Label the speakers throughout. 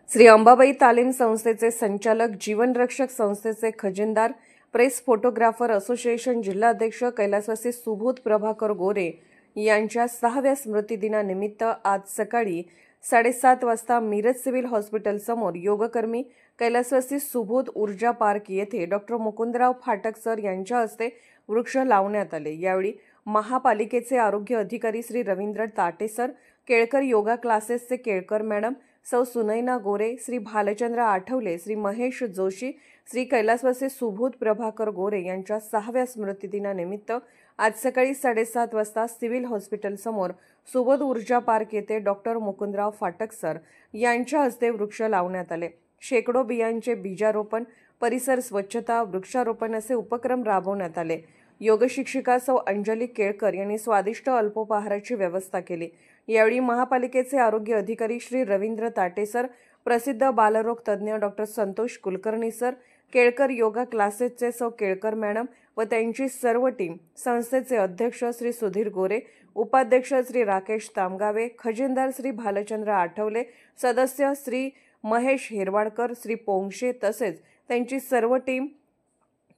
Speaker 1: श्री अंबाबाई तालीम संस्थेचे संचालक, जीवनरक्षक संस्थेचे खजिनदार, प्रेस फोटोग्राफर असोसिएशन जिल्हाध्यक्ष कैलासवासी सुबोध प्रभाकर गोरे यांच्या 6व्या स्मृतिदिनानिमित्त आज सकाळी 7:30 वाजता मिरज सिव्हिल हॉस्पिटल समोर योगकर्मी कैलासवासी सुबोध ऊर्जा पार्क येथे डॉक्टर मुकुंदराव फाटक सर यांच्या हस्ते वृक्ष लावण्यात आले। यावेळी महापालिकेचे आरोग्य अधिकारी श्री रवींद्र ताटे सर, केळकर योगा क्लासेसचे केळकर मॅडम, सौ सुनैना गोरे, श्री भालचंद्र आठवले, श्री महेश जोशी, श्री कैलासवासी सुबोध प्रभाकर गोरे यांच्या 6व्या स्मृतिदिनानिमित्त आज सकाळी 7:30 वाजता सिव्हिल हॉस्पिटल समोर सुबोध ऊर्जा पार्क येथे डॉक्टर मुकुंदराव फाटक सर यांच्या हस्ते वृक्ष लावण्यात आले। शेकडो बियांचे बीजारोपण, परिसर स्वच्छता, वृक्षारोपण असे उपक्रम राबवण्यात आले। योग शिक्षिका सौ अंजली केळकर यांनी स्वादिष्ट अल्पोपहाराची व्यवस्था केली। यावेळी महापालिकेचे आरोग्य अधिकारी श्री रवींद्र ताटे सर, प्रसिद्ध बालरोग तज्ज्ञ डॉक्टर संतोष कुलकर्णी सर, केळकर योगा क्लासेसचे सौ केळकर मॅडम व त्यांची सर्व टीम, संस्थेचे अध्यक्ष श्री सुधीर गोरे, उपाध्यक्ष श्री राकेश तामगावे, खजिनदार श्री भालचंद्र आठवले, सदस्य श्री महेश हिरवाडकर, श्री पोंगशे तसेच त्यांची सर्व टीम,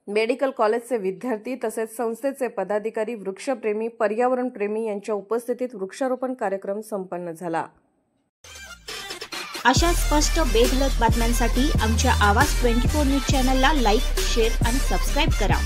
Speaker 1: मेडिकल कॉलेजचे विद्यार्थी तसेच संस्थेचे पदाधिकारी, वृक्षप्रेमी, पर्यावरणप्रेमी यांच्या उपस्थितीत वृक्षारोपण कार्यक्रम संपन्न झाला।
Speaker 2: अशा स्पष्ट बेधडक बातम्यांसाठी आमच्या आवाज 24 न्यूज चॅनलला लाईक, शेअर आणि सबस्क्राइब करा।